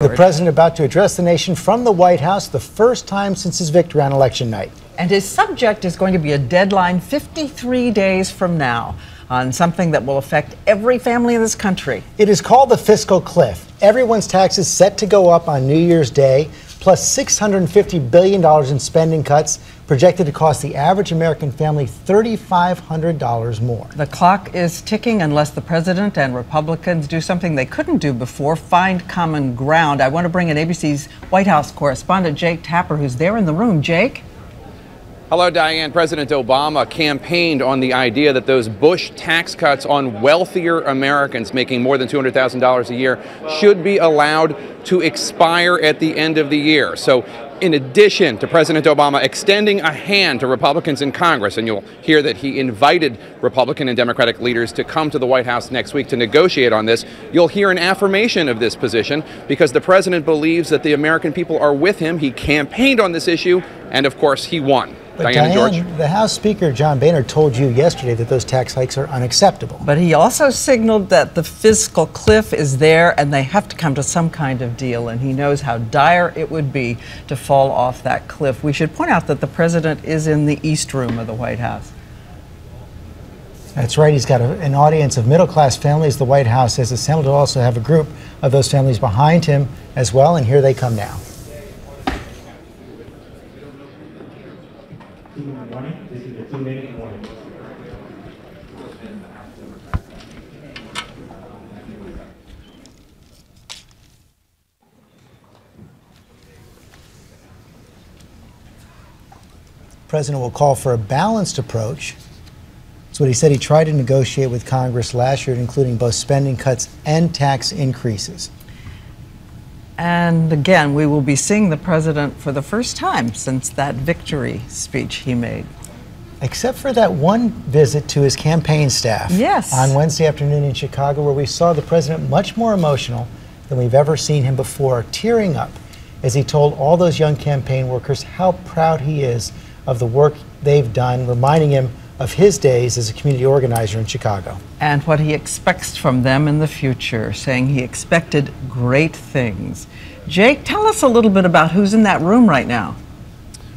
The president about to address the nation from the White House, the first time since his victory on election night. And his subject is going to be a deadline 53 days from now on something that will affect every family in this country. It is called the fiscal cliff. Everyone's taxes set to go up on New Year's Day, plus $650 billion in spending cuts projected to cost the average American family $3,500 more. The clock is ticking unless the president and Republicans do something they couldn't do before, find common ground. I want to bring in ABC's White House correspondent Jake Tapper, who's there in the room. Jake? Hello, Diane. President Obama campaigned on the idea that those Bush tax cuts on wealthier Americans making more than $200,000 a year should be allowed to expire at the end of the year. So in addition to President Obama extending a hand to Republicans in Congress, and you'll hear that he invited Republican and Democratic leaders to come to the White House next week to negotiate on this, you'll hear an affirmation of this position because the president believes that the American people are with him. He campaigned on this issue, and of course, he won. But Diane and George. The House Speaker, John Boehner, told you yesterday that those tax hikes are unacceptable. But he also signaled that the fiscal cliff is there and they have to come to some kind of deal, and he knows how dire it would be to fall off that cliff. We should point out that the president is in the East Room of the White House. That's right. He's got an audience of middle-class families the White House has assembled to also have a group of those families behind him as well, and here they come now. This is the 2-minute warning. The president will call for a balanced approach. That's what he said. He tried to negotiate with Congress last year, including both spending cuts and tax increases. And again, we will be seeing the president for the first time since that victory speech he made. Except for that one visit to his campaign staff. Yes. On Wednesday afternoon in Chicago, where we saw the president much more emotional than we've ever seen him before, tearing up as he told all those young campaign workers how proud he is of the work they've done, reminding him of his days as a community organizer in Chicago. And what he expects from them in the future, saying he expected great things. Jake, tell us a little bit about who's in that room right now.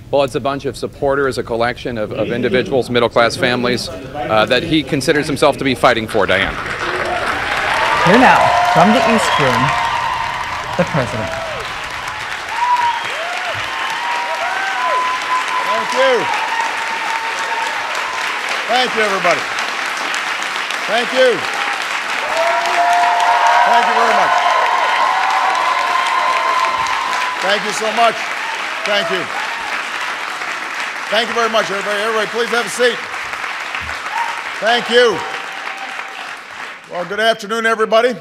Well, it's a bunch of supporters, a collection of individuals, middle-class families that he considers himself to be fighting for, Diane. Here now, from the East Room, the president. Thank you. Thank you, everybody. Thank you. Thank you very much. Thank you so much. Thank you. Thank you very much, everybody. Everybody, please have a seat. Thank you. Well, good afternoon, everybody.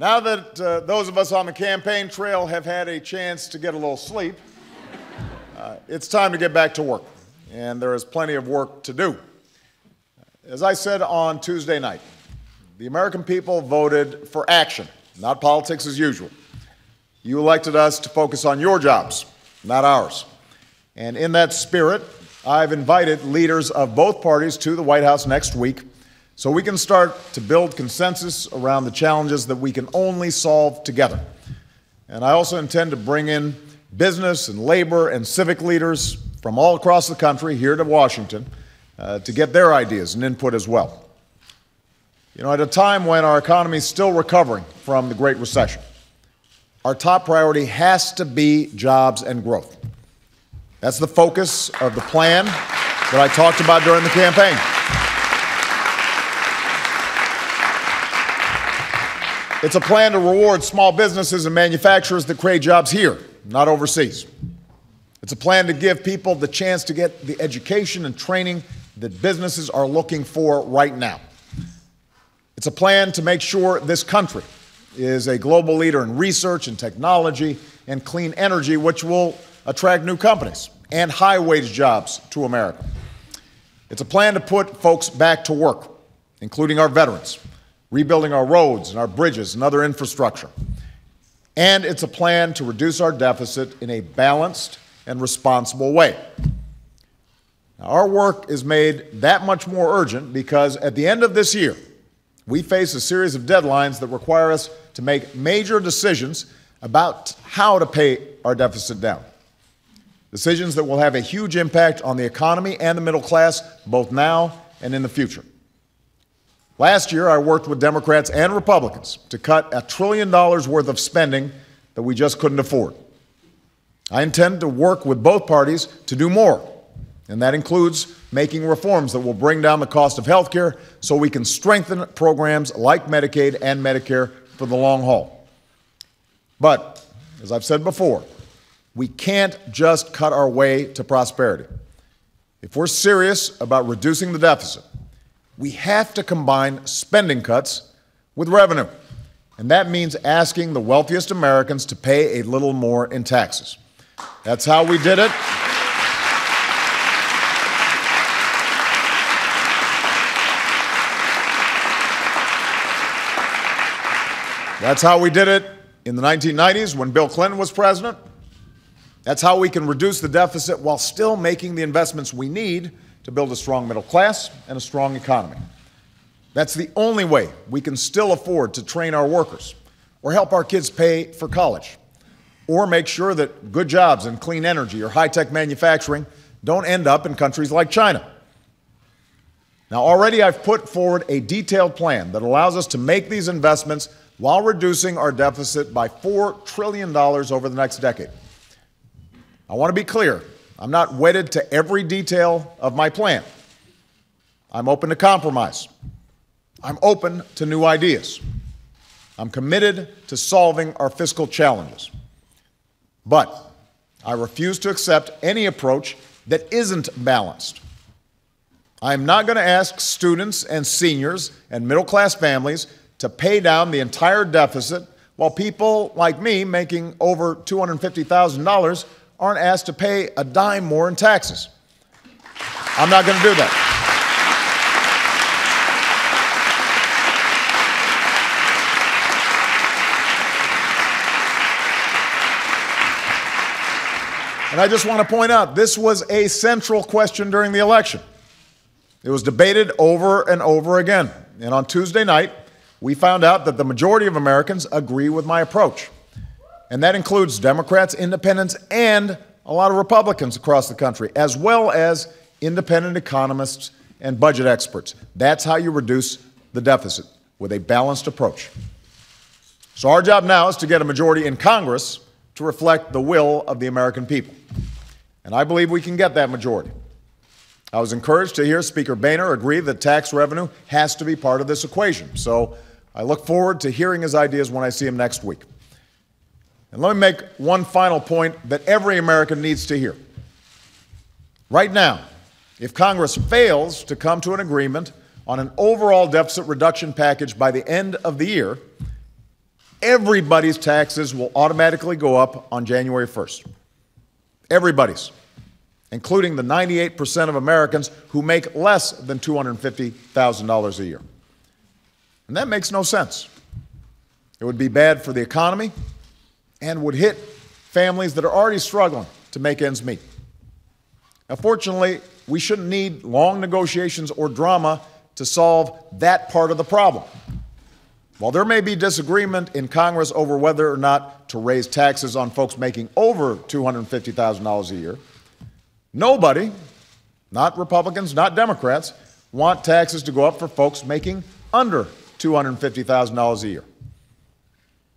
Now that those of us on the campaign trail have had a chance to get a little sleep, it's time to get back to work, and there is plenty of work to do. As I said on Tuesday night, the American people voted for action, not politics as usual. You elected us to focus on your jobs, not ours. And in that spirit, I've invited leaders of both parties to the White House next week so we can start to build consensus around the challenges that we can only solve together. And I also intend to bring in business and labor and civic leaders from all across the country here to Washington to get their ideas and input as well. You know, at a time when our economy is still recovering from the Great Recession, our top priority has to be jobs and growth. That's the focus of the plan that I talked about during the campaign. It's a plan to reward small businesses and manufacturers that create jobs here, not overseas. It's a plan to give people the chance to get the education and training that businesses are looking for right now. It's a plan to make sure this country is a global leader in research and technology and clean energy, which will attract new companies and high-wage jobs to America. It's a plan to put folks back to work, including our veterans, rebuilding our roads and our bridges and other infrastructure. And it's a plan to reduce our deficit in a balanced and responsible way. Now, our work is made that much more urgent because at the end of this year, we face a series of deadlines that require us to make major decisions about how to pay our deficit down. Decisions that will have a huge impact on the economy and the middle class, both now and in the future. Last year, I worked with Democrats and Republicans to cut $1 trillion worth of spending that we just couldn't afford. I intend to work with both parties to do more, and that includes making reforms that will bring down the cost of health care so we can strengthen programs like Medicaid and Medicare for the long haul. But, as I've said before, we can't just cut our way to prosperity. If we're serious about reducing the deficit, we have to combine spending cuts with revenue. And that means asking the wealthiest Americans to pay a little more in taxes. That's how we did it. That's how we did it in the 1990s when Bill Clinton was president. That's how we can reduce the deficit while still making the investments we need to build a strong middle class and a strong economy. That's the only way we can still afford to train our workers or help our kids pay for college or make sure that good jobs in clean energy or high-tech manufacturing don't end up in countries like China. Now, already I've put forward a detailed plan that allows us to make these investments while reducing our deficit by $4 trillion over the next decade. I want to be clear, I'm not wedded to every detail of my plan. I'm open to compromise. I'm open to new ideas. I'm committed to solving our fiscal challenges. But I refuse to accept any approach that isn't balanced. I am not going to ask students and seniors and middle-class families to pay down the entire deficit while people like me making over $250,000 aren't asked to pay a dime more in taxes. I'm not going to do that. And I just want to point out, this was a central question during the election. It was debated over and over again. And on Tuesday night, we found out that the majority of Americans agree with my approach. And that includes Democrats, independents, and a lot of Republicans across the country, as well as independent economists and budget experts. That's how you reduce the deficit, with a balanced approach. So our job now is to get a majority in Congress to reflect the will of the American people. And I believe we can get that majority. I was encouraged to hear Speaker Boehner agree that tax revenue has to be part of this equation. So I look forward to hearing his ideas when I see him next week. And let me make one final point that every American needs to hear. Right now, if Congress fails to come to an agreement on an overall deficit reduction package by the end of the year, everybody's taxes will automatically go up on January 1st. Everybody's, including the 98% of Americans who make less than $250,000 a year. And that makes no sense. It would be bad for the economy and would hit families that are already struggling to make ends meet. Now, fortunately, we shouldn't need long negotiations or drama to solve that part of the problem. While there may be disagreement in Congress over whether or not to raise taxes on folks making over $250,000 a year, nobody, not Republicans, not Democrats, want taxes to go up for folks making under $250,000 a year.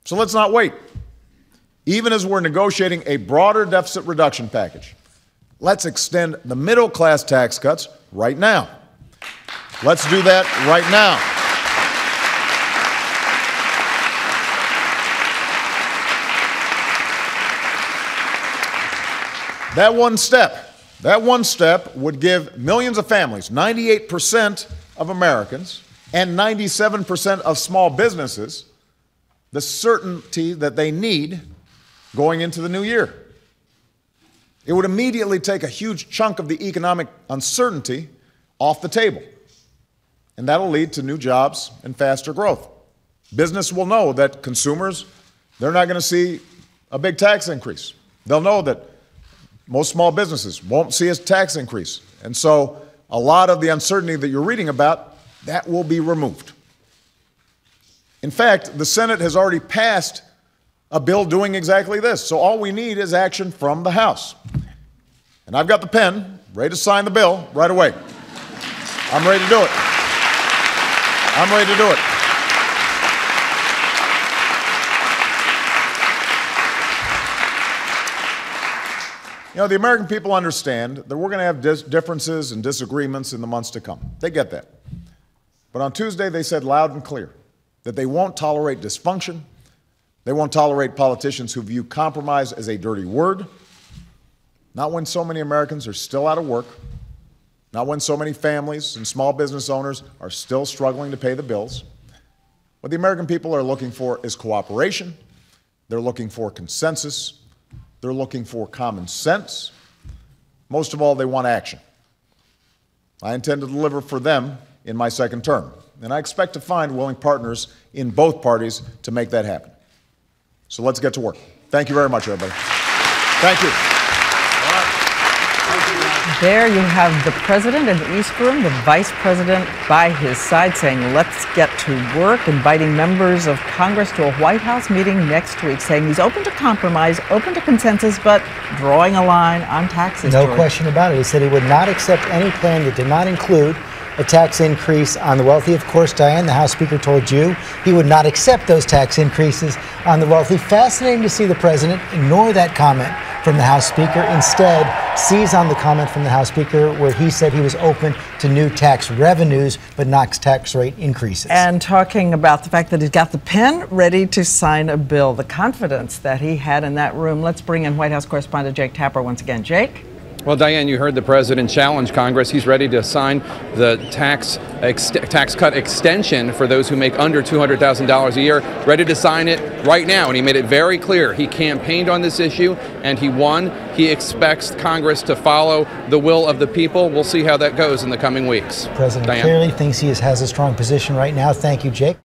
So let's not wait. Even as we're negotiating a broader deficit reduction package, let's extend the middle-class tax cuts right now. Let's do that right now. That one step would give millions of families, 98% of Americans, and 97% of small businesses the certainty that they need going into the new year. It would immediately take a huge chunk of the economic uncertainty off the table, and that'll lead to new jobs and faster growth. Business will know that consumers, they're not going to see a big tax increase. They'll know that most small businesses won't see a tax increase, And so a lot of the uncertainty that you're reading about, that will be removed. In fact, the Senate has already passed a bill doing exactly this. So all we need is action from the House. And I've got the pen, ready to sign the bill right away. I'm ready to do it. I'm ready to do it. You know, the American people understand that we're going to have differences and disagreements in the months to come. They get that. But on Tuesday, they said loud and clear that they won't tolerate dysfunction. They won't tolerate politicians who view compromise as a dirty word. Not when so many Americans are still out of work. Not when so many families and small business owners are still struggling to pay the bills. What the American people are looking for is cooperation. They're looking for consensus. They're looking for common sense. Most of all, they want action. I intend to deliver for them in my second term, and I expect to find willing partners in both parties to make that happen. So let's get to work. Thank you very much, everybody. Thank you. There you have the president in the East Room, the vice president by his side saying, let's get to work, inviting members of Congress to a White House meeting next week, saying he's open to compromise, open to consensus, but drawing a line on taxes. No question about it. He said he would not accept any plan that did not include a tax increase on the wealthy. Of course, Diane, the House Speaker told you he would not accept those tax increases on the wealthy. Fascinating to see the president ignore that comment from the House Speaker, instead seize on the comment from the House Speaker where he said he was open to new tax revenues but not tax rate increases. And talking about the fact that he's got the pen ready to sign a bill, the confidence that he had in that room. Let's bring in White House correspondent Jake Tapper once again. Jake? Well, Diane, you heard the president challenge Congress. He's ready to sign the tax cut extension for those who make under $200,000 a year, ready to sign it right now. And he made it very clear he campaigned on this issue and he won. He expects Congress to follow the will of the people. We'll see how that goes in the coming weeks. The president Diane? clearly thinks he has a strong position right now. Thank you, Jake.